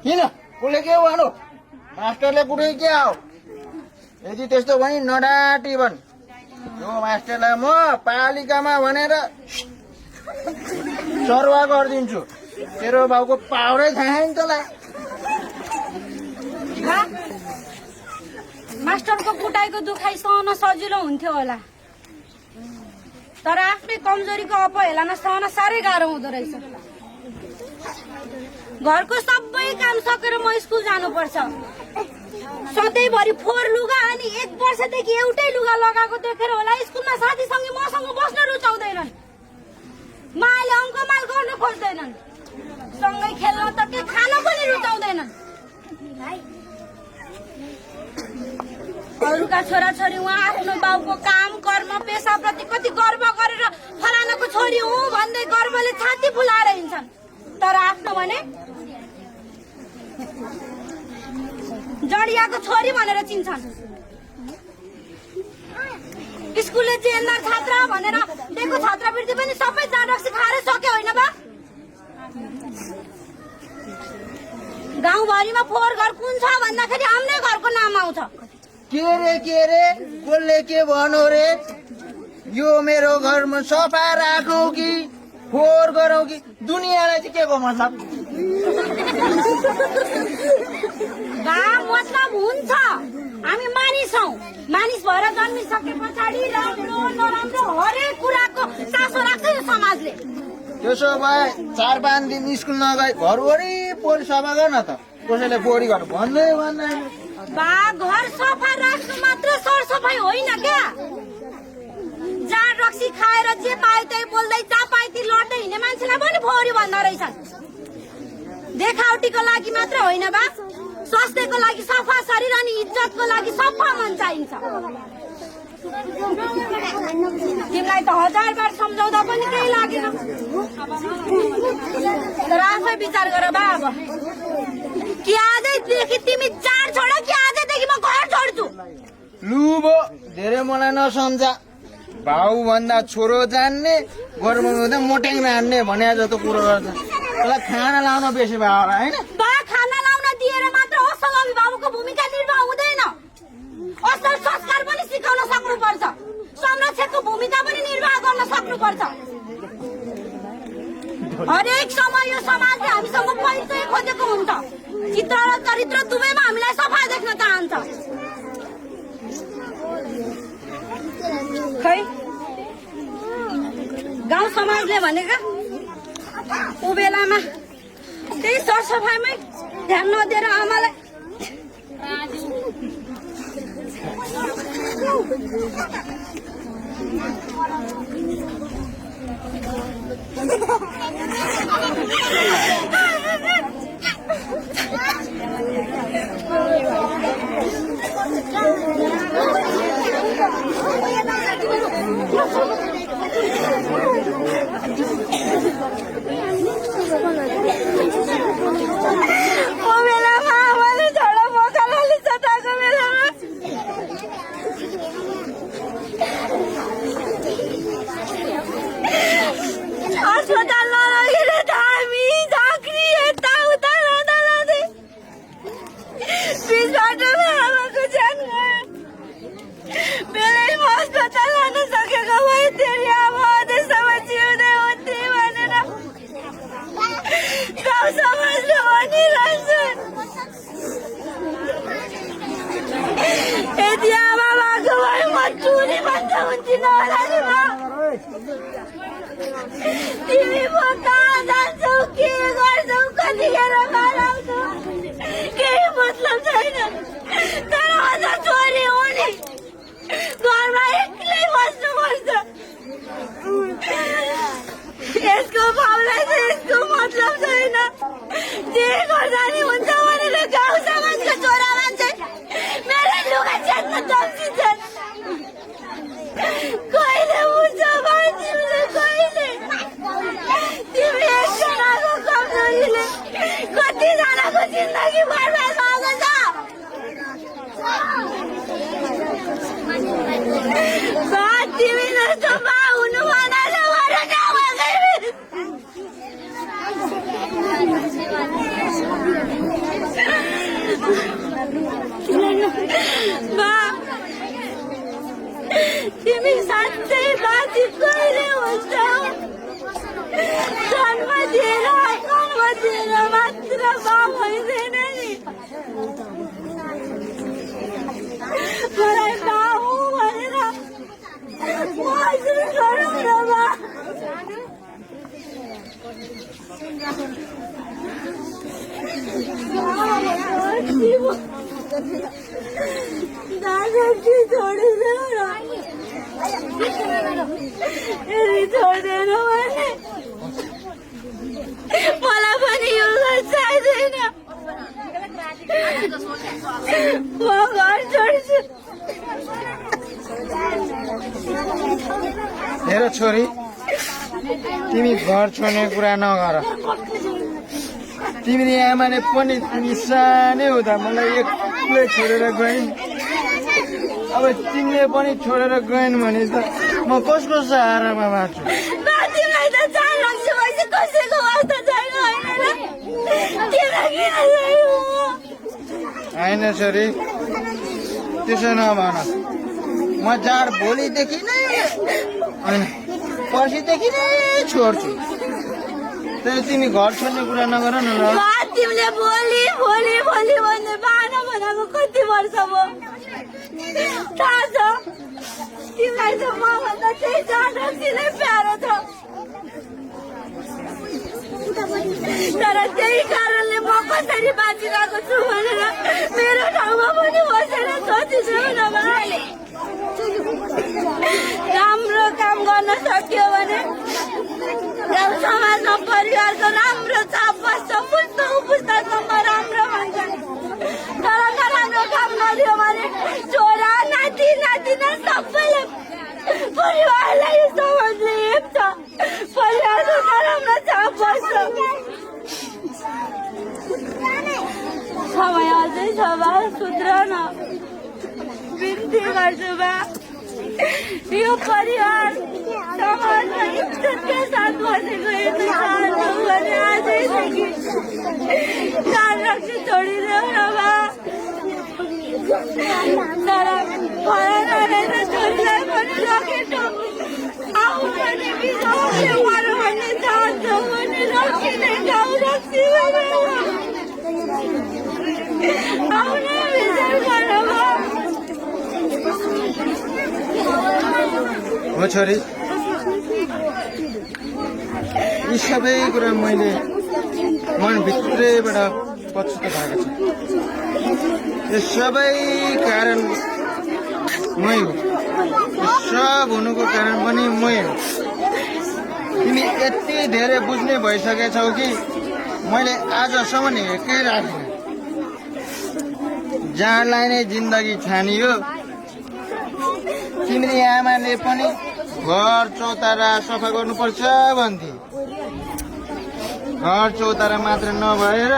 किन कसले के भन्नु मास्टरले कुटै के आऊ यदि त्यस्तो भनी नडाटी भन् यो मास्टरलाई म पालिकामा भनेर सरुवा गरिदिन्छु तेरो बाउको पाउरै थाहा नि तँलाई मास्टरको कुटाइको दुखाइ सहन सजिलो हुन्थ्यो होला तर आफ्नै कमजोरीको अपहेलना सहन साह्रै गाह्रो हुँदो रहेछ घरको सबै काम सकेर म स्कुल जानुपर्छ सधैँभरि फोहोर लुगा अनि 1 वर्षदेखि एउटै लुगा लगाएको देखेर होला स्कुलमा साथीसँगै मसँग बस्न रुचाउँदैनन् माले अङ्कमाल गर्न खोज्दैनन् सँगै खेल्न त के खान पनि रुचाउँदैनन् अरूका छोराछोरी उहाँ आफ्नो बाउको काम कर्म पेसाप्रति कति गर्व गरेर फलानाको छोरी हुँ भन्दै गर्वले छाती फुलाएर हिँड्छन् तर आफ्नो भने जडियाको छोरी भनेर चिन्छन् स्कुलले चेन्नर छात्र भनेर दिएको छात्रवृत्ति पनि सबै जाँड रक्सी खाएर सक्यो होइन बा गाउँभरिमा फोहोर घर कुन छ भन्दाखेरि आफ्नै घरको नाम आउँछ के रे कसले के भन्यो रे यो मेरो घरमा सफा राखौँ कि फोहोर गरौँ कि दुनियाँलाई चाहिँ के को मतलब मतलब हुन्छ हामी मानिस हौ मानिस भएर जन्मिसके पछाडि राम्रो नराम्रो हरेक कुराको चासो राख्छ यो समाजले त्यसो भए 4-5 दिन स्कुल नगए घर वरिपरि सफा गर्न त कसैले बोडी गर्नु भन्दैन बा घर सफा राख्नु मात्र सरसफाइ होइन क्या जाँड रक्सी खाएर जे पाए त्यही बोल्दै जहाँ पाए ती लड्दै हिँड्ने मान्छेलाई पनि फोहोरी भन्दो रहेछन् देखावटीको लागि मात्र होइन बा स्वास्थ्यको लागि सफा शरीर अनि इज्जतको लागि सफा मन चाहिन्छ तिमीलाई त 1000 बार सम्झाउँदा पनि केही लागेन तर आफै विचार गर बा अब कि आजैदेखि तिमी चाड छोड कि आजैदेखि म घर छोड्छु लुबो धेरै मलाई नसम्झा भाउ भन्दा छोरो जान्ने गर्म हुँदा मोट्याङ हान्ने भने जस्तो कुरो गर्छ त्यसलाई खाना लाउन बेसी भयो होला होइन बा खाना लाउन दिएर मात्र असल अभिभावकको भूमिका निर्वाह हुँदैन असल संस्कार पनि सिकाउन सक्नुपर्छ संरक्षकको भूमिका पनि निर्वाह गर्न सक्नुपर्छ हरेक समय यो समाजले हामीसँग परिचय खोजेको हुन्छ चित्र र चरित्र दुवैमा हामीलाई सफा देख्न चाहन्छ खै गाउँ समाजले भनेका ऊ बेलामा त्यही सरसफाइमै ध्यान नदिएर आमालाई तिमी म कहाँ जान्छौ के गर्छौ कतिखेर घर आउँछौ केही मतलब छैन तर अझ छोरी हो नि घरमा एक्लै बस्नुपर्छ यसको भाउलाई चाहिँ यसको मतलब छैन जे गर्दा नि हुन्छ भनेर गाउँ समाजको छोरा मान्छे मेरो लुगा च्यात्न तम्सिन्छन् कहिले बुझ्छ तिमीले कहिले तिमी एकजनाको कमजोरीले कतिजनाको जिन्दगी बर्बाद भएको छ तिमी जस्तो बा हुनु भनेर बा तिमी साँच्चै बाँची कहिले हुन्छ जन्म दिएर मात्र बा भइँदैन नि मलाई बा हो भनेर हजुर गरौँ न बा दादाजी छोडिदेऊ न यदि छोडिदिएन भने मलाई पनि यो घर चाहिँदैन म घर छोड्छु हेर छोरी तिमी घर छोड्ने कुरा नगर तिमीले आमाले पनि तिमी सानै हुँदा मलाई एक्लै छोडेर गइन् अब तिमीले पनि छोडेर गइन् भने त म कसको सहारामा बाँच्छु तिमीलाई त 4 वर्ष भएपछि कसैको वास्ता छैन होइन छोरी त्यसो नभन म जाँड भोलिदेखि नै होइन पर्सिदेखि नै छोड्छु तर तिमी घर छोड्ने कुरा नगर न ल तिमीले भोलि भोलि भोलि भन्ने बाना भनेको कति वर्ष भयो थाहा छ तिमीलाई त मभन्दा त्यही जाँड नै प्यारो छ तर त्यही कारणले म कसरी बाँचिरहेको छु भनेर मेरो ठाउँमा पनि बसेर सोचिदेऊ न राम्रो काम गर्न सक्यो भने गाउँ समाजमा परिवारको राम्रो छाप बस्छ पुस्तासम्म राम्रो भन्छ तर नराम्रो काम गर्यो भने छोरा नाति नातिना सबैले परिवारलाई यो समाजले हेप्छ परिवारको नराम्रो छाप बस्छ समय अझै छ बा सुध्र न बिन्ती गर्छु बा यो परिवार समाजमा इज्जतकै साथ बसेको यति चाहन्छु भने आजैदेखि चार रक्सी छोडिदेऊ न बा तर भएन रहेछ छोरीलाई पनि रकेटो आऊ भने बिजाउले मारो भन्ने चाहन्छु भने रक्सीले गाउँ रक्सी आउन विचार गर हो छोरी यी सबै कुरा मैले मनभित्रैबाट पछुतो भएको छ यो सबै कारण मै हो यो सब हुनुको कारण पनि मै हो तिमी यति धेरै बुझ्ने भइसकेछौ कि मैले आजसम्म हेर्कै राखिनँ जाँडलाई नै जिन्दगी ठानियो तिम्रो आमाले पनि घर चौतारा सफा गर्नुपर्छ भन्थे घर चौतारा मात्र नभएर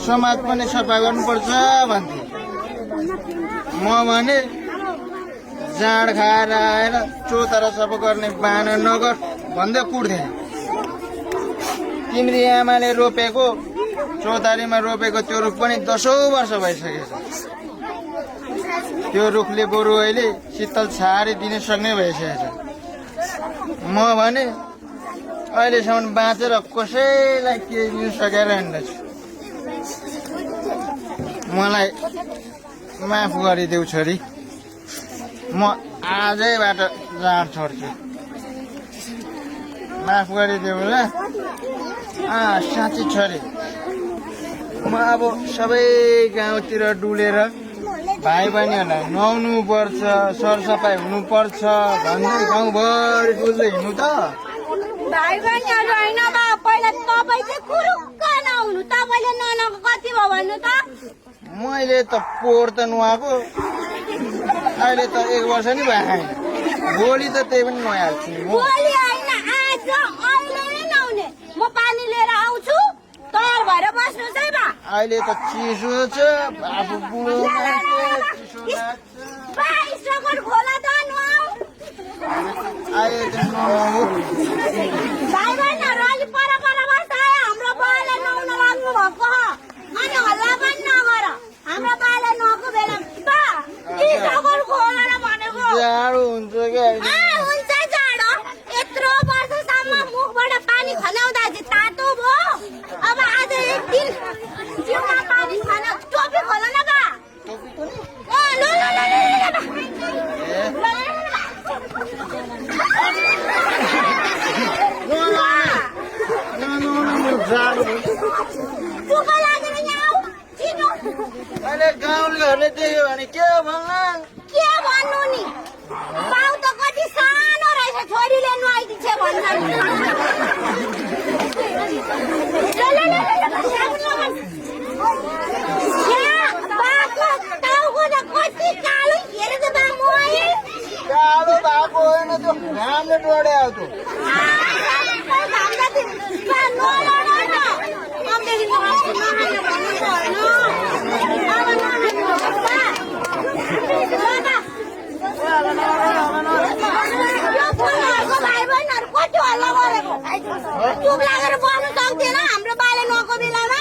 समाज पनि सफा गर्नुपर्छ भन्थे म भने जाँड खाएर आएर चौतारा सफा गर्ने बाना नगर भन्दै कुट्थेँ तिम्रो आमाले रोपेको चौतारीमा रोपेको त्यो रुख पनि 10औं वर्ष भइसकेछ त्यो रुखले बरु अहिले शीतल छारी दिन सक्ने भइसकेछ म भने अहिलेसम्म बाँचेर कसैलाई केही दिन सकेर हिँड्दैछु मलाई माफ गरिदेऊ छोरी म आजैबाट जाँड छोड्छु माफ गरिदेऊ ल साँच्ची छोरी म अब सबै गाउँतिर डुलेर भाइ बहिनीहरूलाई नुहाउनु पर्छ सरसफाइ हुनुपर्छ भन्दै गाउँभरि डुल्दै हिँड्नु त भाइ बहिनीहरू होइन बा पहिला तपाईँ चाहिँ कुरुक्क नहुनु तपाईँले ननको कति भयो भन्नु त मैले त पोहोर त नुहाएको अहिले त 1 वर्ष नि भयो भोलि त त्यही पनि नुहाइहाल्छु भोलि होइन आज अहिले नै नहुने म पानी लिएर आउँछु तयार भएर बस्नुहोस् है बा अहिले त चिसो छ आफू बुढो खोला त नुहाऊ अहिले त नुहाऊ भाइ बहिनीहरू अलि पर बस्दा हाम्रो बुवाले नुहाउन लाग्नु चुप लागेर यहाँ आऊ चिनो अहिले गाउँलेहरूले देख्यो भने के भन्ला के भन्नु नि बाउ त कति सानो रहेछ छोरीले नुहाइदिन्छ भन्छ कति कालो हेरेर त बामु कालो भएको होइन त्यो घामले डढे आउँथ्यो चुप लागेर बस्नु सक्दैन हाम्रो बाले नुहाएको बेलामा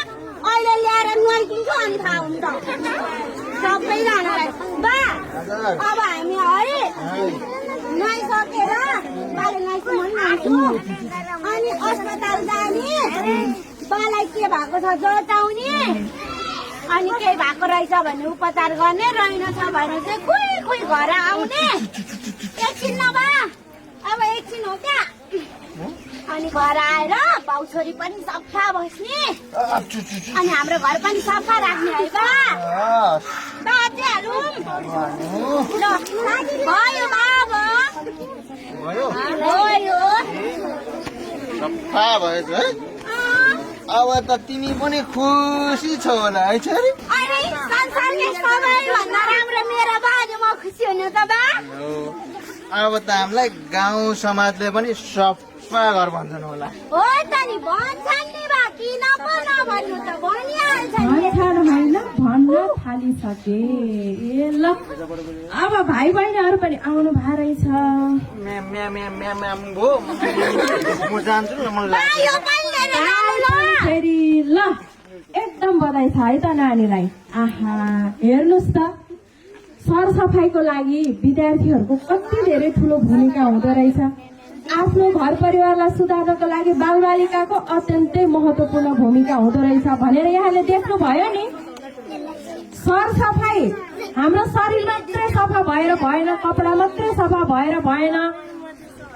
अहिले ल्याएर नुहाइदिन्छु अनि थाहा हुन्छ सबैजनालाई बा अब हामी है नुहाइसकेर बाले नुहाइसम्म अनि अस्पताल जाने बालाई के भएको छ जताउने अनि केही भएको रहेछ भने उपचार गर्ने रहेनछ भने चाहिँ खुइ घर आउने एकछिन नभा अब एकछिन हो क्या अनि घर आएर बाउ छोरी पनि सफा बस्ने अनि हाम्रो घर पनि सफा राख्ने है बा बाजेहरू भयो बाबा भयो सफा भएछ है अब त तिमी पनि खुसी छौ होला है छोरी अरे संसारकै सबैभन्दा राम्रो मेरो बाजे म खुसी हुनु त बा अब त हामीलाई गाउँ समाजले पनि सफा घर भन्छन् होला हो त नि भन्छन् नि बा किन पो नभन्नु त भनिहाल्छ नि होइन भन्न थालिसके ए ल अब भाइ बहिनीहरू पनि आउनु भएको रहेछ भो म जान्छु न मलाई लाग्छ यो पनि लिएर जानु ल फेरि ल एकदम बधाई छ है त नानीलाई आहा हेर्नुहोस् त सरसफाइको लागि विद्यार्थीहरूको कति धेरै ठुलो भूमिका हुँदो रहेछ आफ्नो घर परिवारलाई सुधार्नको लागि बालबालिकाको अत्यन्तै महत्त्वपूर्ण भूमिका हुँदो रहेछ भनेर यहाँले देख्नुभयो नि सरसफाइ हाम्रो शरीर मात्रै सफा भएर भएन कपडा मात्रै सफा भएर भएन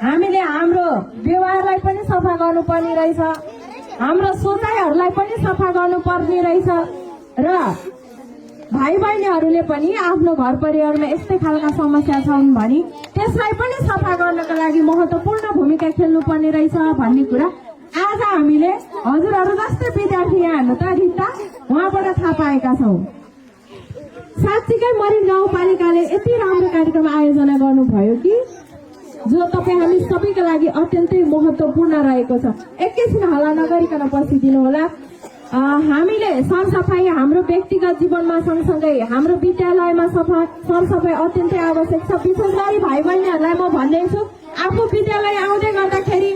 हामीले हाम्रो व्यवहारलाई पनि सफा गर्नुपर्ने रहेछ हाम्रो सोचाइहरूलाई पनि सफा गर्नुपर्ने रहेछ र भाइ बहिनीहरूले पनि आफ्नो घर परिवारमा यस्तै खालका समस्या छन् भने त्यसलाई पनि सफा गर्नको लागि महत्त्वपूर्ण भूमिका खेल्नुपर्ने रहेछ भन्ने कुरा आज हामीले हजुरहरू जस्तै विद्यार्थी यहाँ हेर्नु त रिता उहाँबाट थाहा पाएका छौँ साँच्चीकै मरिन गाउँपालिकाले यति राम्रो कार्यक्रम आयोजना गर्नुभयो कि जो तपाईँ हामी सबैका लागि अत्यन्तै महत्त्वपूर्ण रहेको छ एकैछिन हल्ला नगरिकन बसिदिनु होला हामीले सरसफाइ हाम्रो व्यक्तिगत जीवनमा सँगसँगै हाम्रो विद्यालयमा सरसफाइ अत्यन्तै आवश्यक छ विशेष गरी भाइ बहिनीहरूलाई म भन्दैछु आफू विद्यालय आउँदै गर्दाखेरि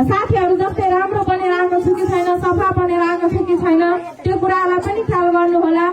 साथीहरू जस्तै राम्रो बनेर आएको छु कि छैन सफा बनेर आएको छु कि छैन त्यो कुरालाई पनि ख्याल गर्नुहोला